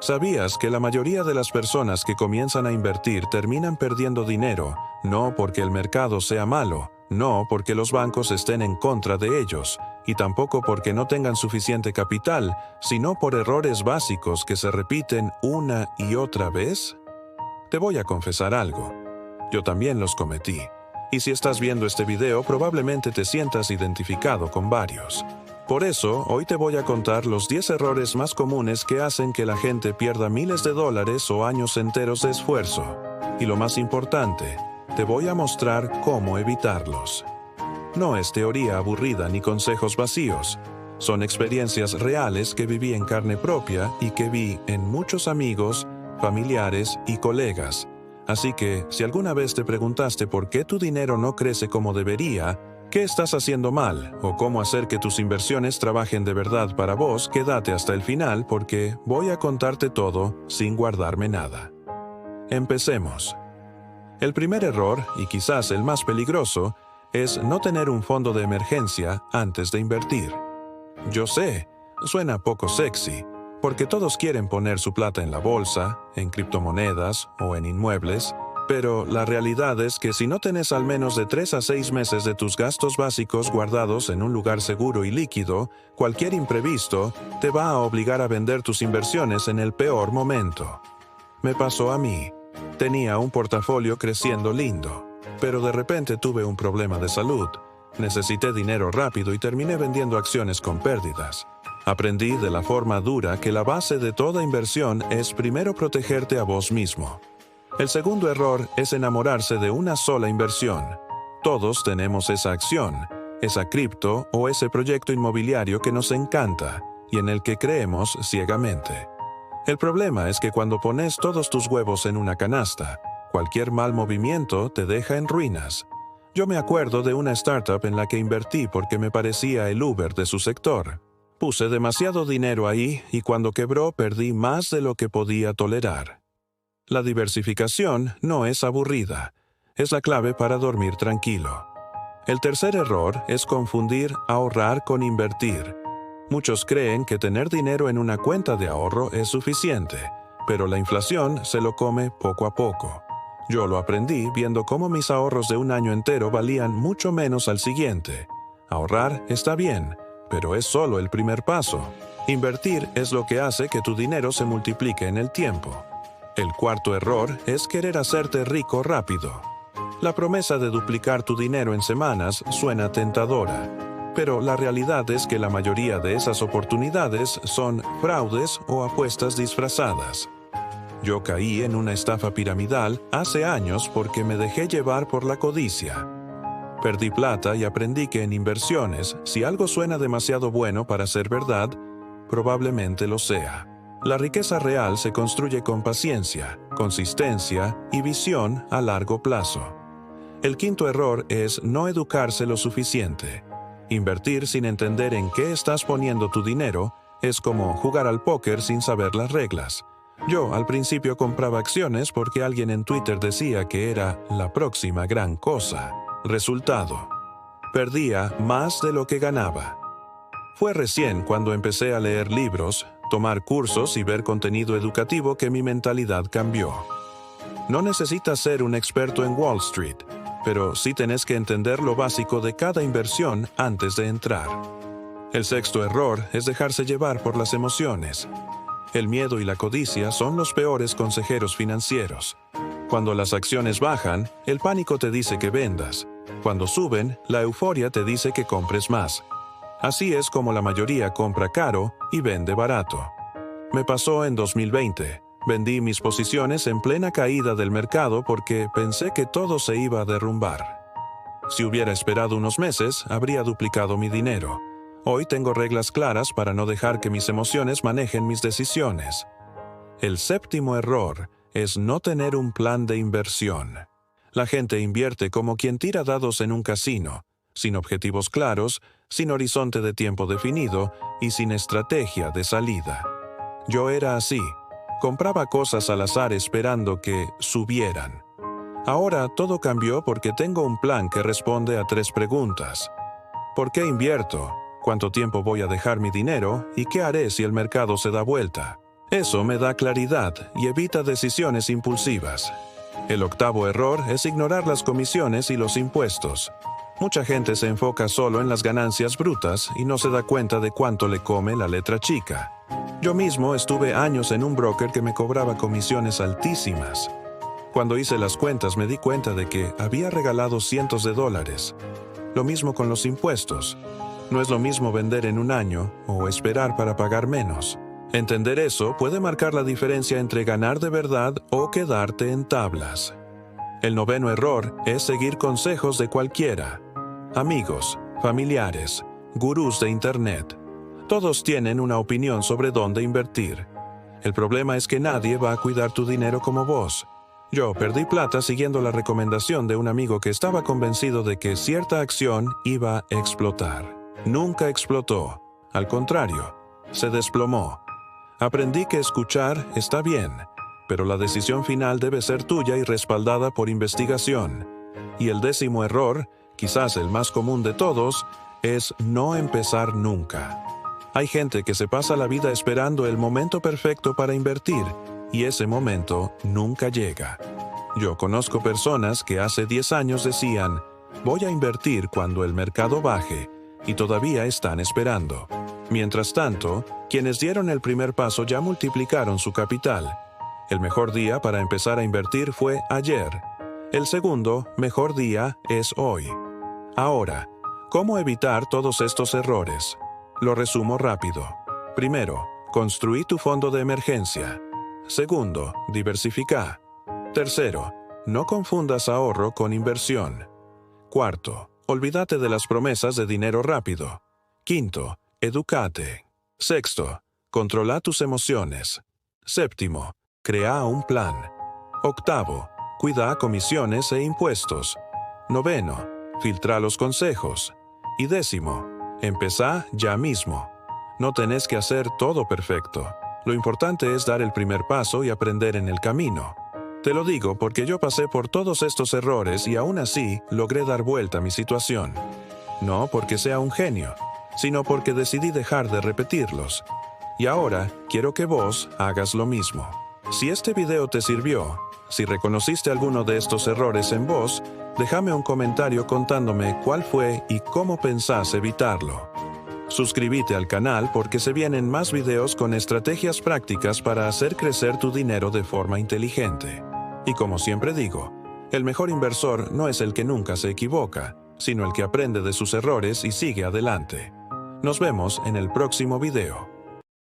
¿Sabías que la mayoría de las personas que comienzan a invertir terminan perdiendo dinero, no porque el mercado sea malo, no porque los bancos estén en contra de ellos, y tampoco porque no tengan suficiente capital, sino por errores básicos que se repiten una y otra vez? Te voy a confesar algo. Yo también los cometí. Y si estás viendo este video, probablemente te sientas identificado con varios. Por eso, hoy te voy a contar los 10 errores más comunes que hacen que la gente pierda miles de dólares o años enteros de esfuerzo. Y lo más importante, te voy a mostrar cómo evitarlos. No es teoría aburrida ni consejos vacíos. Son experiencias reales que viví en carne propia y que vi en muchos amigos, familiares y colegas. Así que, si alguna vez te preguntaste por qué tu dinero no crece como debería, qué estás haciendo mal o cómo hacer que tus inversiones trabajen de verdad para vos, quédate hasta el final porque voy a contarte todo sin guardarme nada. Empecemos. El primer error, y quizás el más peligroso, es no tener un fondo de emergencia antes de invertir. Yo sé, suena poco sexy, porque todos quieren poner su plata en la bolsa, en criptomonedas o en inmuebles, pero la realidad es que si no tenés al menos de 3 a 6 meses de tus gastos básicos guardados en un lugar seguro y líquido, cualquier imprevisto te va a obligar a vender tus inversiones en el peor momento. Me pasó a mí. Tenía un portafolio creciendo lindo, pero de repente tuve un problema de salud. Necesité dinero rápido y terminé vendiendo acciones con pérdidas. Aprendí de la forma dura que la base de toda inversión es primero protegerte a vos mismo. El segundo error es enamorarse de una sola inversión. Todos tenemos esa acción, esa cripto o ese proyecto inmobiliario que nos encanta y en el que creemos ciegamente. El problema es que cuando pones todos tus huevos en una canasta, cualquier mal movimiento te deja en ruinas. Yo me acuerdo de una startup en la que invertí porque me parecía el Uber de su sector. Puse demasiado dinero ahí y cuando quebró perdí más de lo que podía tolerar. La diversificación no es aburrida, es la clave para dormir tranquilo. El tercer error es confundir ahorrar con invertir. Muchos creen que tener dinero en una cuenta de ahorro es suficiente, pero la inflación se lo come poco a poco. Yo lo aprendí viendo cómo mis ahorros de un año entero valían mucho menos al siguiente. Ahorrar está bien, pero es solo el primer paso. Invertir es lo que hace que tu dinero se multiplique en el tiempo. El cuarto error es querer hacerte rico rápido. La promesa de duplicar tu dinero en semanas suena tentadora, pero la realidad es que la mayoría de esas oportunidades son fraudes o apuestas disfrazadas. Yo caí en una estafa piramidal hace años porque me dejé llevar por la codicia. Perdí plata y aprendí que en inversiones, si algo suena demasiado bueno para ser verdad, probablemente lo sea. La riqueza real se construye con paciencia, consistencia y visión a largo plazo. El quinto error es no educarse lo suficiente. Invertir sin entender en qué estás poniendo tu dinero es como jugar al póker sin saber las reglas. Yo al principio compraba acciones porque alguien en Twitter decía que era la próxima gran cosa. Resultado: perdía más de lo que ganaba. Fue recién cuando empecé a leer libros, tomar cursos y ver contenido educativo que mi mentalidad cambió. No necesitas ser un experto en Wall Street, pero sí tenés que entender lo básico de cada inversión antes de entrar. El sexto error es dejarse llevar por las emociones. El miedo y la codicia son los peores consejeros financieros. Cuando las acciones bajan, el pánico te dice que vendas. Cuando suben, la euforia te dice que compres más. Así es como la mayoría compra caro y vende barato. Me pasó en 2020. Vendí mis posiciones en plena caída del mercado porque pensé que todo se iba a derrumbar. Si hubiera esperado unos meses, habría duplicado mi dinero. Hoy tengo reglas claras para no dejar que mis emociones manejen mis decisiones. El séptimo error es no tener un plan de inversión. La gente invierte como quien tira dados en un casino, sin objetivos claros, sin horizonte de tiempo definido y sin estrategia de salida. Yo era así. Compraba cosas al azar esperando que subieran. Ahora todo cambió porque tengo un plan que responde a 3 preguntas. ¿Por qué invierto? ¿Cuánto tiempo voy a dejar mi dinero? ¿Y qué haré si el mercado se da vuelta? Eso me da claridad y evita decisiones impulsivas. El octavo error es ignorar las comisiones y los impuestos. Mucha gente se enfoca solo en las ganancias brutas y no se da cuenta de cuánto le come la letra chica. Yo mismo estuve años en un broker que me cobraba comisiones altísimas. Cuando hice las cuentas me di cuenta de que había regalado cientos de dólares. Lo mismo con los impuestos. No es lo mismo vender en un año o esperar para pagar menos. Entender eso puede marcar la diferencia entre ganar de verdad o quedarte en tablas. El noveno error es seguir consejos de cualquiera. Amigos, familiares, gurús de internet. Todos tienen una opinión sobre dónde invertir. El problema es que nadie va a cuidar tu dinero como vos. Yo perdí plata siguiendo la recomendación de un amigo que estaba convencido de que cierta acción iba a explotar. Nunca explotó. Al contrario, se desplomó. Aprendí que escuchar está bien, pero la decisión final debe ser tuya y respaldada por investigación. Y el décimo error, quizás el más común de todos, es no empezar nunca. Hay gente que se pasa la vida esperando el momento perfecto para invertir, y ese momento nunca llega. Yo conozco personas que hace 10 años decían, voy a invertir cuando el mercado baje, y todavía están esperando. Mientras tanto, quienes dieron el primer paso ya multiplicaron su capital. El mejor día para empezar a invertir fue ayer. El segundo mejor día es hoy. Ahora, ¿cómo evitar todos estos errores? Lo resumo rápido. Primero, construí tu fondo de emergencia. Segundo, diversifica. Tercero, no confundas ahorro con inversión. Cuarto, olvídate de las promesas de dinero rápido. Quinto, edúcate. Sexto, controla tus emociones. Séptimo, crea un plan. Octavo, cuida comisiones e impuestos. Noveno, filtra los consejos. Y décimo, empezá ya mismo. No tenés que hacer todo perfecto. Lo importante es dar el primer paso y aprender en el camino. Te lo digo porque yo pasé por todos estos errores y aún así logré dar vuelta a mi situación. No porque sea un genio, sino porque decidí dejar de repetirlos. Y ahora quiero que vos hagas lo mismo. Si este video te sirvió, si reconociste alguno de estos errores en vos, déjame un comentario contándome cuál fue y cómo pensás evitarlo. Suscríbete al canal porque se vienen más videos con estrategias prácticas para hacer crecer tu dinero de forma inteligente. Y como siempre digo, el mejor inversor no es el que nunca se equivoca, sino el que aprende de sus errores y sigue adelante. Nos vemos en el próximo video.